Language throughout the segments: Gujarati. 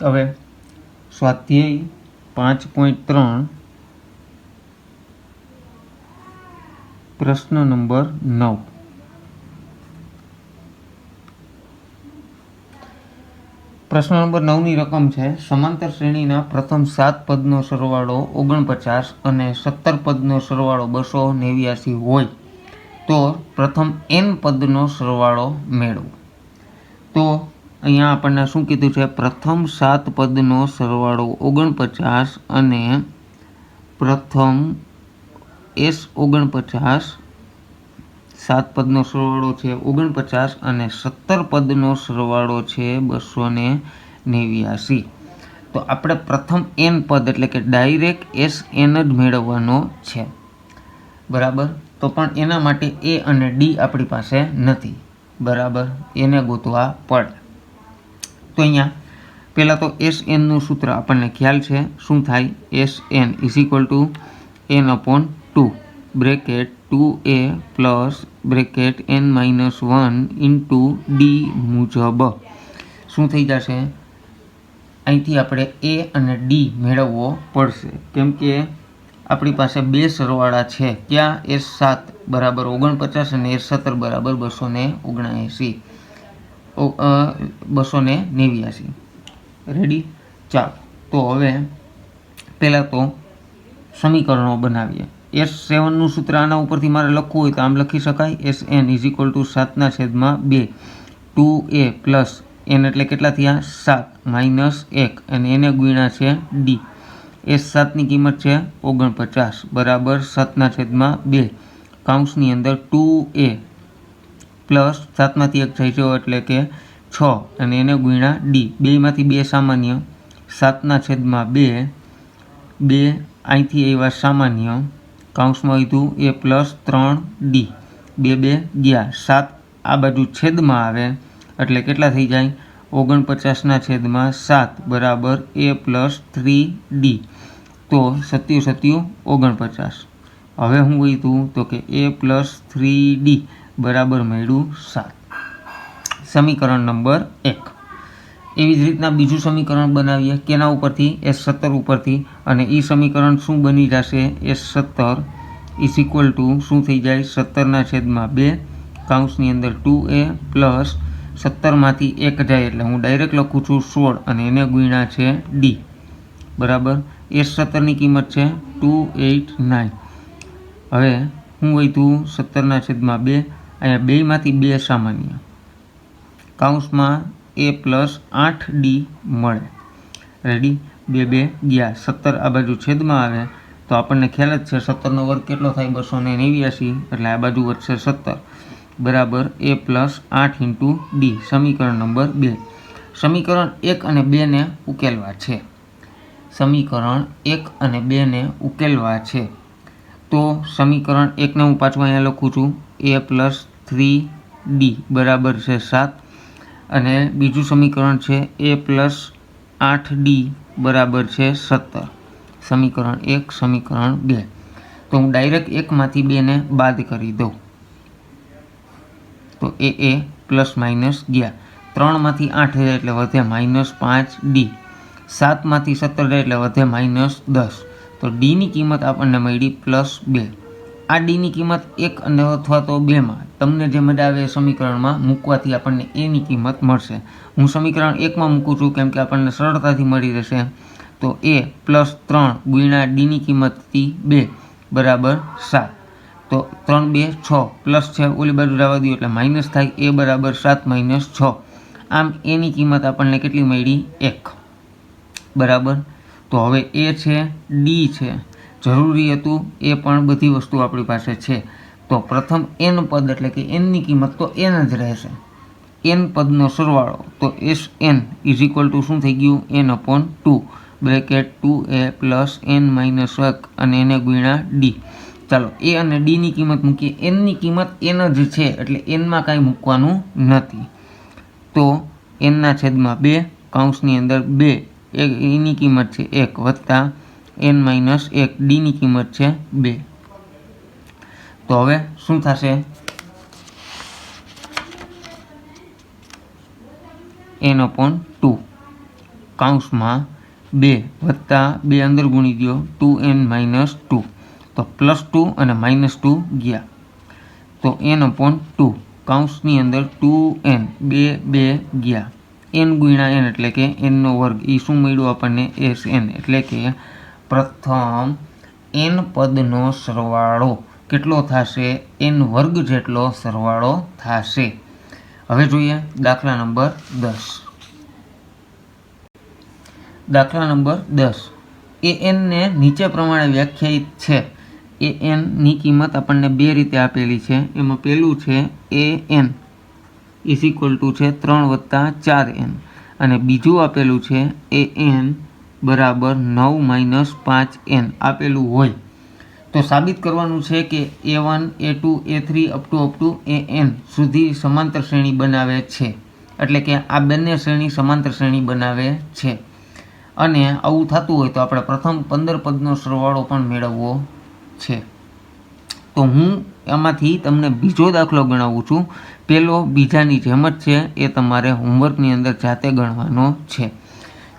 હવે સ્વાધ્યાય 5.3 પ્રશ્ન નંબર 9. પ્રશ્ન નંબર 9ની રકમ છે સમાંતર શ્રેણીના પ્રથમ 7 પદનો સરવાળો 49 અને 17 પદનો સરવાળો 289 હોય તો પ્રથમ n પદનો સરવાળો મેળવો. તો અહીંયા આપણને શું કીધું છે? પ્રથમ 7 પદનો સરવાળો 49 અને પ્રથમ S49 7 પદનો સરવાળો છે 49 અને 17 પદનો સરવાળો છે 289. તો આપણે પ્રથમ n પદ એટલે કે ડાયરેક્ટ SN જ મેળવવાનો છે, બરાબર. તો પણ એના માટે A અને D આપણી પાસે નથી, બરાબર. એને ગોતવા પડે. તો અહીંયા પહેલાં તો SNનું સૂત્ર આપણને ખ્યાલ છે. શું થાય? SN = n/2 bracket 2a plus bracket n-1 into D મુજબ શું થઈ જશે? અહીંથી આપણે A અને D મેળવવો પડશે, કેમ કે આપણી પાસે બે સરવાળા છે. ક્યાં? S7 બરાબર 49 અને S17 બરાબર 289. રેડી? ચાલો, તો હવે પહેલાં તો સમીકરણો બનાવીએ. S7નું સૂત્ર આના ઉપરથી મારે લખવું હોય તો આમ લખી શકાય. SN = 7/2 2a પ્લસ n એટલે કેટલા થયા? 7 માઇનસ 1 અને એને ગુણ્યા છે D. S7ની કિંમત છે 49 બરાબર 7/2 કૌંસની અંદર 2a પ્લસ 7માંથી 1 જાય છે એટલે કે 6 અને એને ગુણ્યા D. 2માંથી 2 સામાન્ય 7/2 2 અહીંથી આવ્યા સામાન્ય કૌંસમાં લીધું a પ્લસ 3D 2 ગયા 7 આ બાજુ છેદમાં આવે એટલે કેટલા થઈ જાય? 49/7 બરાબર a પ્લસ 3D. તો 7 49. હવે હું કીધું તો કે a પ્લસ 3D બરાબર મળ્યું 7. સમીકરણ નંબર 1. એવી જ રીતના બીજું સમીકરણ બનાવીએ. કેના ઉપરથી? S17 ઉપરથી. અને એ સમીકરણ શું બની જશે? S17 = શું થઈ જાય? 17/2 કૌંસની અંદર 2a પ્લસ 17માંથી 1 જાય એટલે હું ડાયરેક્ટ લખું છું 16 અને એને ગુણ્યા છે D, બરાબર. S17ની કિંમત છે 289. હવે હું વધ્યું 17/2 અહીંયા 2માંથી 2 સામાન્ય કૌંસમાં a પ્લસ 8D મળે. રેડી? 2 ગયા 17 આ બાજુ છેદમાં આવે તો આપણને ખ્યાલ જ છે 17નો વર્ગ કેટલો થાય? 289 એટલે આ બાજુ વધશે 17 બરાબર a પ્લસ 8 ઇન્ટુ D. સમીકરણ નંબર 2. સમીકરણ 1 અને 2 ને ઉકેલવા છે. સમીકરણ 1 અને 2 ને ઉકેલવા છે. તો સમીકરણ 1ને હું પાછું અહીંયા લખું છું a પ્લસ 3D બરાબર છે 7 અને બીજું સમીકરણ છે a પ્લસ 8D બરાબર છે 17. સમીકરણ 1 સમીકરણ 2. તો હું ડાયરેક્ટ 1માંથી 2 ને બાદ કરી દઉં તો a પ્લસ માઇનસ ગયા 3માંથી 8 જાય એટલે વધે -5D. 7માંથી 17 જાય એટલે વધે -10. તો Dની કિંમત આપણને મળી +2. આ Dની કિંમત 1 અને અથવા તો 2માં તમને જે મજા આવે એ સમીકરણમાં મૂકવાથી આપણને એની કિંમત મળશે. હું સમીકરણ 1માં મૂકું છું કેમ કે આપણને સરળતાથી મળી રહેશે. તો a પ્લસ 3 ગુણ્યા Dની કિંમતથી 2 બરાબર 7. તો 3 2 6 પ્લસ છે ઓલી બાજુ જવા દો એટલે માઇનસ થાય. a બરાબર 7 - 6. આમ એની કિંમત આપણને કેટલી મળી? 1, બરાબર. તો હવે a છે, D છે, જરૂરી હતું એ પણ બધી વસ્તુ આપણી પાસે છે. તો પ્રથમ n પદ એટલે કે nની કિંમત તો n જ રહેશે. n પદનો સરવાળો તો SN = શું થઈ ગયું? n/2 bracket 2a plus n-1 અને એને ગુણ્યા D. ચાલો a અને D ની કિંમત મૂકીએ. nની કિંમત n જ છે એટલે nમાં કાંઈ મૂકવાનું નથી. તો n/2 કૌંસની અંદર 2 એની કિંમત છે 1 વત્તા n-1 Dની કિંમત છે 2. તો હવે શું થશે? n/2 કાઉન્સમાં 2 વત્તા 2 અંદર ગુણી દો 2n-2 તો +2 અને -2 ગયા તો n/2 કાઉન્સની અંદર 2n 2 ગયા n ગુણ્યા n એટલે કે n નો વર્ગ એ શું મળ્યું આપણને Sn એટલે કે પ્રથમ n પદનો સરવાળો કેટલો થશે n વર્ગ જેટલો સરવાળો થશે। હવે જોઈએ દાખલા નંબર 10। દાખલા નંબર 10 an ને નીચે પ્રમાણે વ્યાખ્યાયિત છે। an ની કિંમત આપણને બે રીતે આપેલી છે। એમાં પહેલું છે an છે 3 + 4n અને બીજું આપેલું છે an બરાબર 9 - 5n આપેલું હોય તો સાબિત કરવાનું છે કે a1 a2 a3 up to an સુધી સમાંતર શ્રેણી બનાવે છે એટલે કે આ બંને શ્રેણી સમાંતર શ્રેણી બનાવે છે। અને આવું થતું હોય તો આપણે પ્રથમ 15 પદનો સરવાળો પણ મેળવવો છે। તો હું એમાંથી તમને બીજો દાખલો ગણાવું છું। પહેલો બીજાની જેમ જ છે એ તમારે હોમવર્કની અંદર જાતે ગણવાનો છે।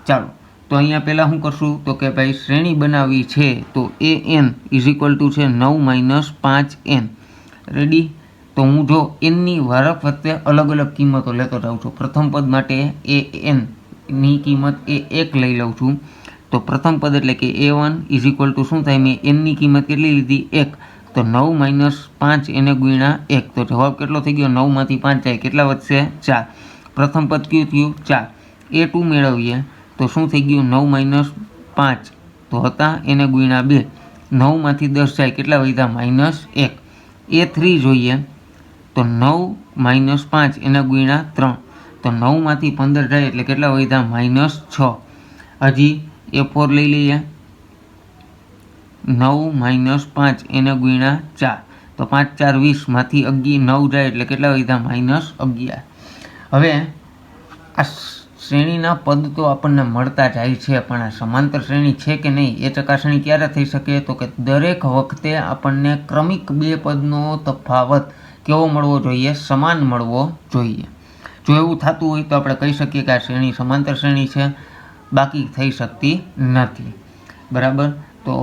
ચાલો તો અહીંયા પહેલાં શું કરશું તો કે ભાઈ શ્રેણી બનાવવી છે તો an છે 9 - 5n રેડી। તો હું જો nની વારફરતે અલગ અલગ કિંમતો લેતો જાઉં છું। પ્રથમ પદ માટે an ની કિંમત એ 1 લઈ લઉં છું તો પ્રથમ પદ એટલે કે a1 શું થાય મેં n ની કિંમત કેટલી લીધી 1 તો 9 - 5 એને ગુણ્યા 1 તો જવાબ કેટલો થઈ ગયો 9 માંથી 5 જાય કેટલા વધશે 4 પ્રથમ પદ કયું થયું 4 a2 મેળવીએ તો શું થઈ ગયું 9 - 5 તો હતા એને ગુણ્યા 2 9 માંથી 10 જાય કેટલા વધ્યા -1 a3 જોઈએ તો 9 - 5 એને ગુણ્યા 3 તો 9 માંથી 15 જાય એટલે કેટલા વધ્યા -6 હજી a4 લઈ લઈએ 9 - 5 એને ગુણ્યા 4 તો 5 4 20 માંથી 9 જાય એટલે કેટલા વધ્યા -11। હવે આ શ્રેણીના પદ તો આપણને મળતા જાય છે પણ આ સમાંતર શ્રેણી છે કે નહીં એ ચકાસણી ક્યારે થઈ શકે તો કે દરેક વખતે આપણને ક્રમિક બે પદનો તફાવત કેવો મળવો જોઈએ સમાન મળવો જોઈએ। જો એવું થતું હોય તો આપણે કહી શકીએ કે આ શ્રેણી સમાંતર શ્રેણી છે બાકી થઈ શકતી નથી બરાબર। તો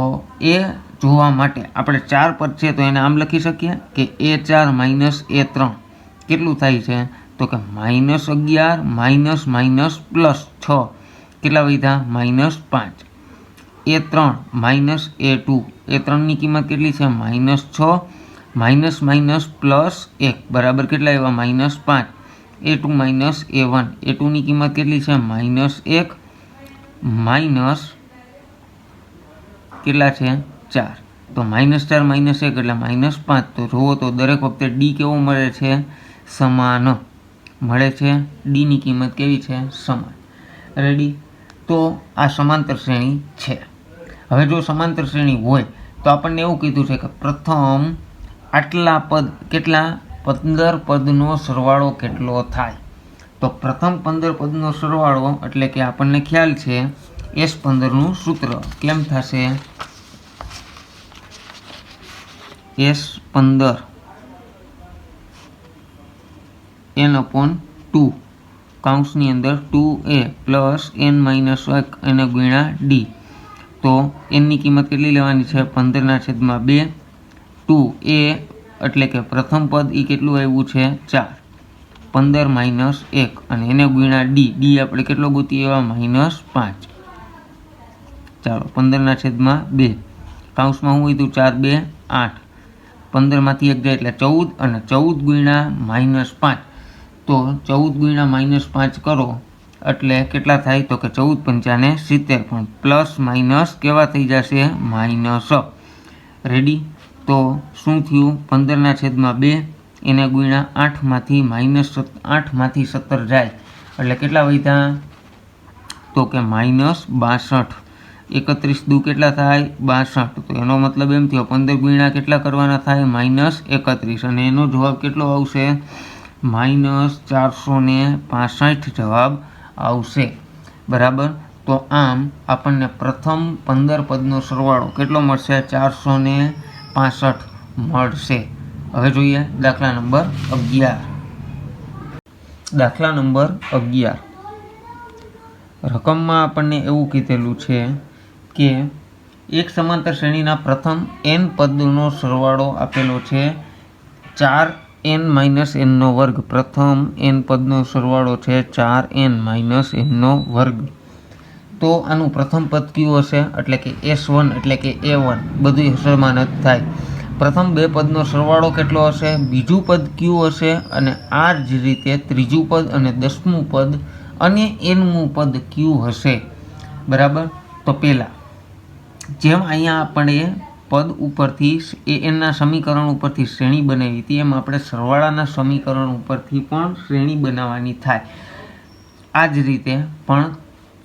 એ જોવા માટે આપણે 4 પદ છે તો એને આમ લખી શકીએ કે a4 - a3 કેટલું થાય છે તો કે -11 -6 કેટલા વધ્યા -5 a3 - a2 ની કિંમત કેટલી છે -6 +1 બરાબર કેટલા આવ્યા -5 a2 - a1 ની કિંમત કેટલી છે -1 માઇનસ કેટલા છે 4 તો -4 - 1 એટલે -5 તો જુઓ તો દરેક વખતે ડી કેવો મળે છે સમાન મળે છે ડી ની કિંમત કેવી છે સમાન રેડી। તો આ સમાંતર શ્રેણી છે। હવે જો સમાંતર શ્રેણી હોય તો આપણને એવું કીધું છે કે પ્રથમ આટલા પદ કેટલા 15 પદનો સરવાળો કેટલો થાય તો પ્રથમ 15 પદનો સરવાળો એટલે કે આપણને ખ્યાલ છે S15 નું સૂત્ર કેમ થશે S15 n/2 કાઉન્સની અંદર 2a + n-1 એને ગુણ્યા d તો n ની કિંમત કેટલી લેવાની છે 15/2 2a એટલે કે પ્રથમ પદ એ કેટલું આવ્યું છે 4 15 - 1 અને એને ગુણ્યા d આપણે કેટલો ગોતી આવ્યા -5 ચાલો 15/2 કાઉન્સમાં શું વધ્યું 4 2 8 15 માંથી 1 જાય એટલે 14 અને 14 ગુણ્યા -5 તો 14 ગુણ્યા -5 કરો એટલે કેટલા થાય તો કે 14 × 5 = 70 પણ પ્લસ માઇનસ કેવા થઈ જશે માઇનસ રેડી। તો શું થયું 15/2 એને ગુણ્યા 8 માંથી -8 માંથી 17 જાય એટલે કેટલા વધ્યા તો કે -62 31 દુ કેટલા થાય 62 તો એનો મતલબ એમ થયો 15 ગુણ્યા કેટલા કરવાના થાય -31 અને એનો જવાબ કેટલો આવશે -465 જવાબ આવશે બરાબર। તો આમ આપણને પ્રથમ 15 પદનો સરવાળો કેટલો મળશે 465 મળશે। હવે જોઈએ દાખલા નંબર 11। દાખલા નંબર 11 રકમમાં આપણને એવું કીધેલું છે કે એક સમાંતર શ્રેણીના પ્રથમ n પદનો સરવાળો આપેલો છે 4n - nનો વર્ગ. પ્રથમ n પદનો સરવાળો છે 4n - nનો વર્ગ. તો આનું પ્રથમ પદ કયું હશે? એટલે કે S1 એટલે કે A1 બધું સમાન જ થાય. પ્રથમ બે પદનો સરવાળો કેટલો હશે? બીજું પદ કયું હશે? અને આ જ રીતે ત્રીજું પદ અને 10મું પદ અને nમું પદ કયું હશે? બરાબર. તો પહેલાં જેમ અહીંયા આપણે પદ ઉપરથી એનના સમીકરણ ઉપરથી શ્રેણી બનાવી હતી, એમ આપણે સરવાળાના સમીકરણ ઉપરથી પણ શ્રેણી બનાવવાની થાય. આ જ રીતે પણ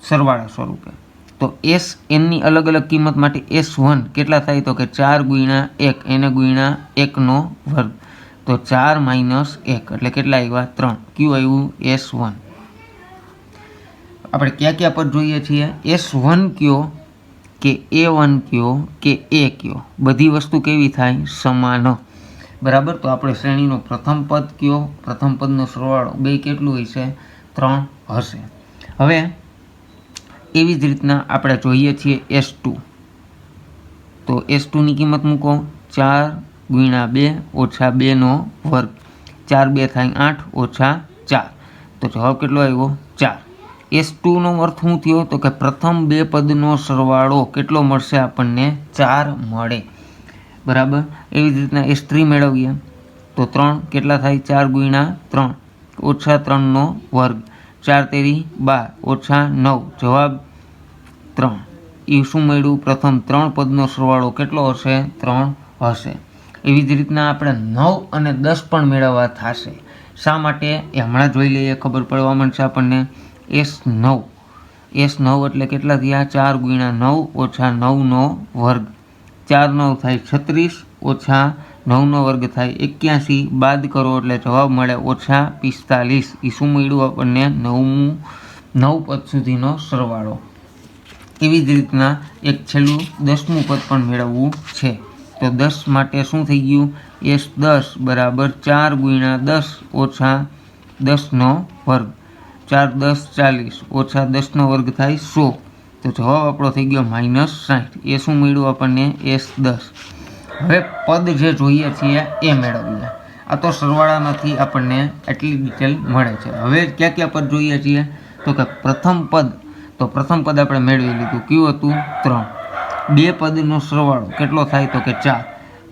સરવાળા સ્વરૂપે. તો એસ એનની અલગ અલગ કિંમત માટે S1 કેટલા થાય? તો કે 4 × 1 એને ગુણ્યા 1નો વર્ગ. તો 4 - 1 એટલે કેટલા આવ્યા? 3. કયું આવ્યું? S1. આપણે ક્યાં ક્યાં પદ જોઈએ છીએ? S1 કયો કે A1 કયો કે A કયો, બધી વસ્તુ કેવી થાય? સમાન. બરાબર. તો આપણે શ્રેણીનો પ્રથમ પદ કયો? પ્રથમ પદનો સરવાળો બે કેટલું હશે? 3 હશે. હવે એવી જ રીતના આપણે જોઈએ છીએ S2. તો S2ની કિંમત મૂકો. 4 × 2 - 2નો વર્ગ. 4 × 2 થાય 8 - 4. તો જવાબ કેટલો આવ્યો? 4. S2નો અર્થ શું થયો? તો કે પ્રથમ બે પદનો સરવાળો કેટલો મળશે આપણને? 4 મળે. બરાબર. એવી જ રીતના S3 મેળવીએ તો 3 કેટલા થાય? 4 × 3 - 3નો વર્ગ. 4 તેરી 12 - 9. જવાબ 3. એ શું મળ્યું? પ્રથમ 3 પદનો સરવાળો કેટલો હશે? 3 હશે. એવી જ રીતના આપણે 9 અને 10 પણ મેળવવા થશે. શા માટે? એ હમણાં જોઈ લઈએ, ખબર પડવા માંડશે આપણને. S9 એટલે કેટલા થયા? 4 × 9 - 9નો વર્ગ. 4 9 થાય 36 - 9નો વર્ગ થાય 81. બાદ કરો એટલે જવાબ મળે -45. એ શું મળ્યું આપણને? 9 પદ સુધીનો સરવાળો. એવી જ રીતના એક છેલ્લું 10મું પદ પણ મેળવવું છે. તો 10 માટે શું થઈ ગયું? S10 બરાબર 4 × 10 - 10નો વર્ગ. 4 × 10 40 - 10નો વર્ગ થાય 100. તો જવાબ આપણો થઈ ગયો -60. એ શું મળ્યું આપણને? S10. હવે પદ જે જોઈએ છીએ એ મેળવીએ. આ તો સરવાળામાંથી આપણને આટલી ડિટેલ મળે છે. હવે ક્યાં ક્યાં પદ જોઈએ છીએ? તો કે પ્રથમ પદ. તો પ્રથમ પદ આપણે મેળવી લીધું. કયું હતું? 3. બે પદનો સરવાળો કેટલો થાય? તો કે 4.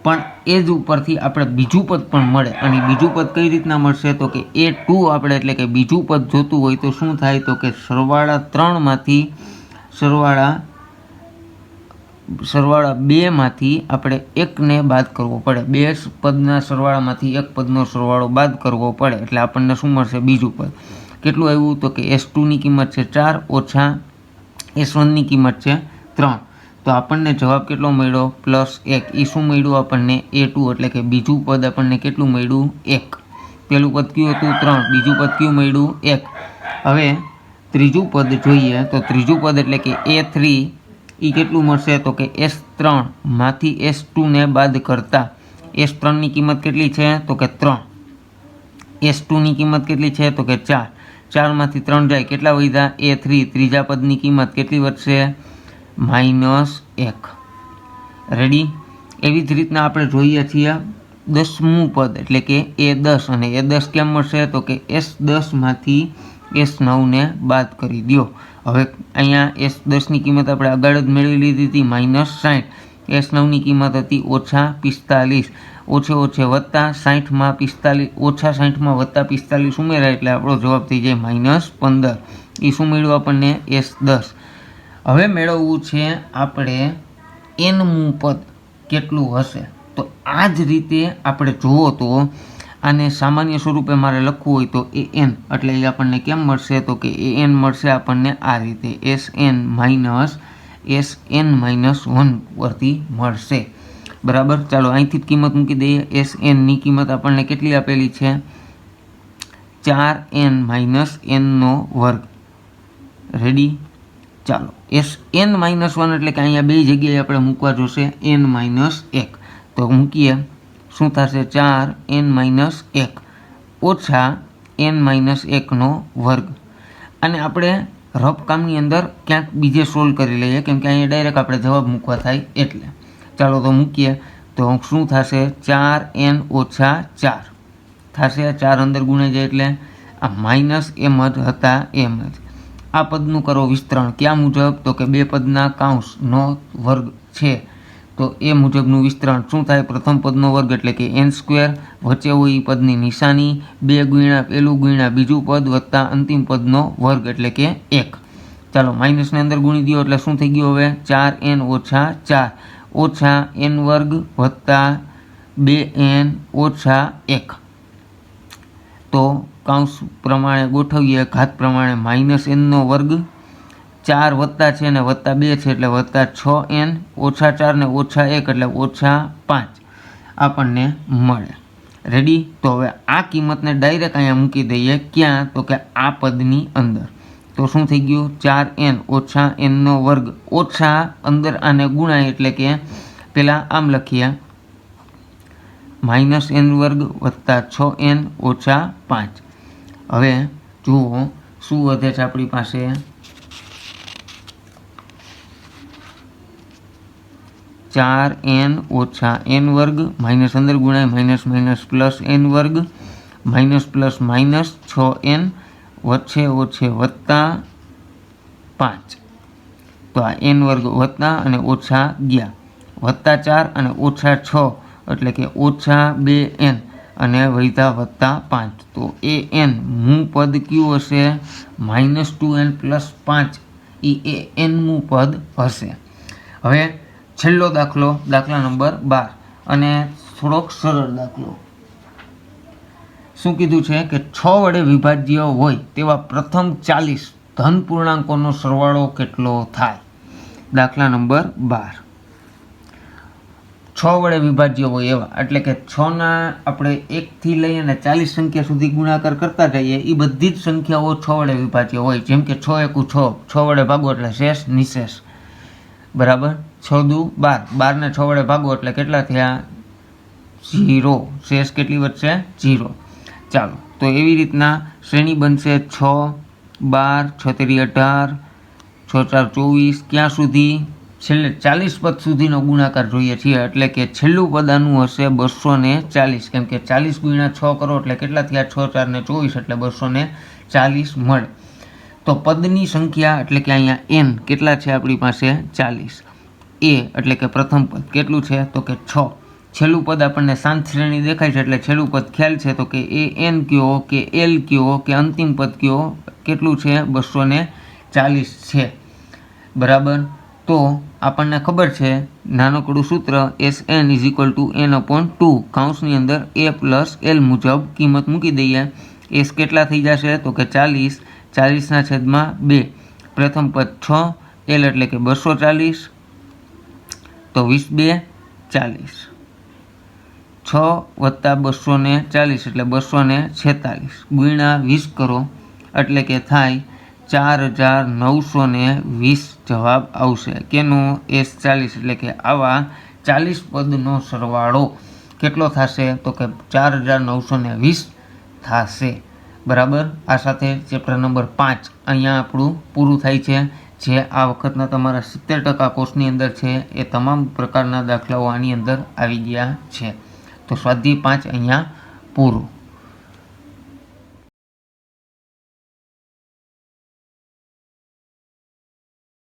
પણ એ જ ઉપરથી આપણે બીજું પદ પણ મળે. અને બીજું પદ કઈ રીતના મળશે? તો કે A2 આપણે એટલે કે બીજું પદ જોતું હોય તો શું થાય? તો કે સરવાળા 3માંથી સરવાળા 2માંથી આપણે એકને બાદ કરવો પડે. બે પદના સરવાળામાંથી એક પદનો સરવાળો બાદ કરવો પડે એટલે આપણને શું મળશે? બીજું પદ. કેટલું આવ્યું? તો કે S2ની કિંમત છે 4 - S1ની કિંમત છે 3. તો આપણને જવાબ કેટલો મળ્યો? +1. એ શું મળ્યું આપણને? A2 એટલે કે બીજું પદ આપણને કેટલું મળ્યું? 1. પેલું પદ કયું હતું? 3. બીજું પદ કયું મળ્યું? 1. હવે ત્રીજું પદ જોઈએ તો ત્રીજું પદ એટલે કે A3 એ કેટલું મળશે? તો કે S3માંથી S2ને બાદ કરતા S3ની કિંમત કેટલી છે? તો કે 3. S2ની કિંમત કેટલી છે? તો કે 4. 4માંથી 3 જાય કેટલા વધ્યા? A3. ત્રીજા પદની કિંમત કેટલી વધશે? -1. રેડી. એવી જ રીતના આપણે જોઈએ છીએ 10મું પદ એટલે કે A10. અને A10 કેમ મળશે? તો કે S10માંથી S9ને બાદ કરી દો. હવે અહીંયા S10ની કિંમત આપણે આગળ જ મેળવી લીધી હતી -60. S9ની કિંમત હતી -45. ઓછે વત્તા 60માં 45 -60માં વત્તા 45 ઉમેરાય એટલે આપણો જવાબ થઈ જાય -15. એ શું મળ્યું આપણને? S10. હવે મેળવવું છે આપણે nમું પદ કેટલું હશે. તો આ જ રીતે આપણે જુઓ તો આને સામાન્ય સ્વરૂપે મારે લખવું હોય તો an એટલે એ આપણને કેમ મળશે? તો કે an મળશે આપણને આ રીતે SN - 1 પરથી મળશે. બરાબર. ચાલો અહીંથી જ કિંમત મૂકી દઈએ. SNની કિંમત આપણને કેટલી આપેલી છે? 4n - nનો વર્ગ. રેડી. ચાલો SN - 1 એટલે કે અહીંયા બે જગ્યાએ આપણે મૂકવા જોશે n - 1. તો મૂકીએ. શું થશે? 4n - 1 ઓછા n - 1નો વર્ગ. અને આપણે રફ કામની અંદર ક્યાંક બીજે સોલ્વ કરી લઈએ, કેમ કે અહીંયા ડાયરેક્ટ આપણે જવાબ મૂકવા થાય એટલે. ચાલો તો મૂકીએ. તો શું થશે? 4n ઓછા 4 થશે. 4 અંદર ગુણાઈ જાય એટલે આ માઇનસ એમ જ હતા એમ જ. આ પદનું કરો વિસ્તરણ ક્યાં મુજબ? તો કે બે પદના કાઉન્સનો વર્ગ છે તો એ મુજબનું વિસ્તરણ શું થાય? પ્રથમ પદનો વર્ગ એટલે કે n², વચ્ચે હોય એ પદની નિશાની 2 ગુણ્યા પેલું ગુણ્યા બીજું પદ વત્તા અંતિમ પદનો વર્ગ એટલે કે 1. ચાલો માઇનસને અંદર ગુણી દો એટલે શું થઈ ગયું હવે? 4n ઓછા 4 ઓછા n વર્ગ વત્તા 2n ઓછા 1. તો કાઉન્સ પ્રમાણે ગોઠવીએ, ઘાત પ્રમાણે -n નો વર્ગ, 4 વત્તા છે ને વત્તા 2 છે એટલે વત્તા 6n ઓછા 4 ને ઓછા 1 એટલે ઓછા 5 આપણને મળે. રેડી? તો હવે આ કિંમતને ડાયરેક્ટ અહીંયા મૂકી દઈએ. ક્યાં? તો કે આ પદની અંદર. તો શું થઈ ગયું? 4n ઓછા n નો વર્ગ ઓછા અંદર આને ગુણાય એટલે કે પહેલાં આમ લખીએ -n વર્ગ વત્તા 6n ઓછા 5. હવે જુઓ શું વધે છે આપણી પાસે? 4n ઓછા n વર્ગ માઇનસ અંદર ગુણાય માઇનસ માઇનસ પ્લસ n વર્ગ માઇનસ પ્લસ માઇનસ 6n વચ્ચે ઓછે વત્તા 5. તો આ n વર્ગ વત્તા અને ઓછા ગયા વત્તા 4 અને ઓછા 6 એટલે કે ઓછા 2n અને વૈધા વત્તા 5. તો એ n મું પદ કયું હશે? -2n પ્લસ 5 એ n મું પદ હશે. હવે છેલ્લો દાખલો, દાખલા નંબર 12, અને થોડોક સરળ દાખલો. શું કીધું છે કે 6 વડે વિભાજ્ય હોય તેવા પ્રથમ 40 ધન પૂર્ણાંકોનો સરવાળો કેટલો થાય? દાખલા નંબર 12. 6 વડે વિભાજ્ય હોય એવા એટલે કે 6ના આપણે 1 થી લઈ અને 40 સંખ્યા સુધી ગુણાકાર કરતા જઈએ. એ બધી જ સંખ્યાઓ 6 વડે વિભાજ્ય હોય. જેમ કે 6 એકુ 6, 6 વડે ભાગો એટલે શેષ નિશેષ, બરાબર. 6 દુ 12, 12 ને 6 વડે ભાગો એટલે કેટલા થયા? 0. શેષ કેટલી વધશે? 0. ચાલો તો એવી રીતના શ્રેણી બનશે 6, 12, 6 તેરી 18, 6 4 24. ક્યાં સુધી? છેલ્લે 40 પદ સુધીનો ગુણાકાર જોઈએ છીએ એટલે કે છેલ્લું પદ આનું હશે 240. કેમ કે 40 ગુણ્યા 6 કરો એટલે કેટલા થયા? 6 4 ને 24 એટલે 240 મળે. તો પદની સંખ્યા એટલે કે અહીંયા n કેટલા છે આપણી પાસે? 40. એ એટલે કે પ્રથમ પદ કેટલું છે? તો કે 6. છેલ્લું પદ આપણને શાંત શ્રેણી દેખાય છે એટલે છેલ્લું પદ ખ્યાલ છે. તો કે એ n કયો કે l કયો કે અંતિમ પદ કયો? કેટલું છે? 240 છે, બરાબર. તો આપણને ખબર છે નાનકડું સૂત્ર Sn = n/2. કાઉન્સની અંદર a પ્લસ l મુજબ કિંમત મૂકી દઈએ. s કેટલા થઈ જશે? તો કે 40. 40ના છેદમાં 2. પ્રથમ પદ 6, l એટલે કે 240. તો 20 2 40. 6 વત્તા 240 એટલે 246 ગુણ્યા 20 કરો એટલે કે થાય 4920 જવાબ આવશે. કેનો? S40 એટલે કે આવા 40 પદનો સરવાળો કેટલો થશે? તો કે 4920 થશે, બરાબર. આ સાથે ચેપ્ટર નંબર 5 અહીંયા આપણું પૂરું થાય છે. જે આ વખતના તમારા 70% કોર્સની અંદર છે એ તમામ પ્રકારના દાખલાઓ આની અંદર આવી ગયા છે. તો સ્વાધ્યાય 5 અહીંયા પૂરું.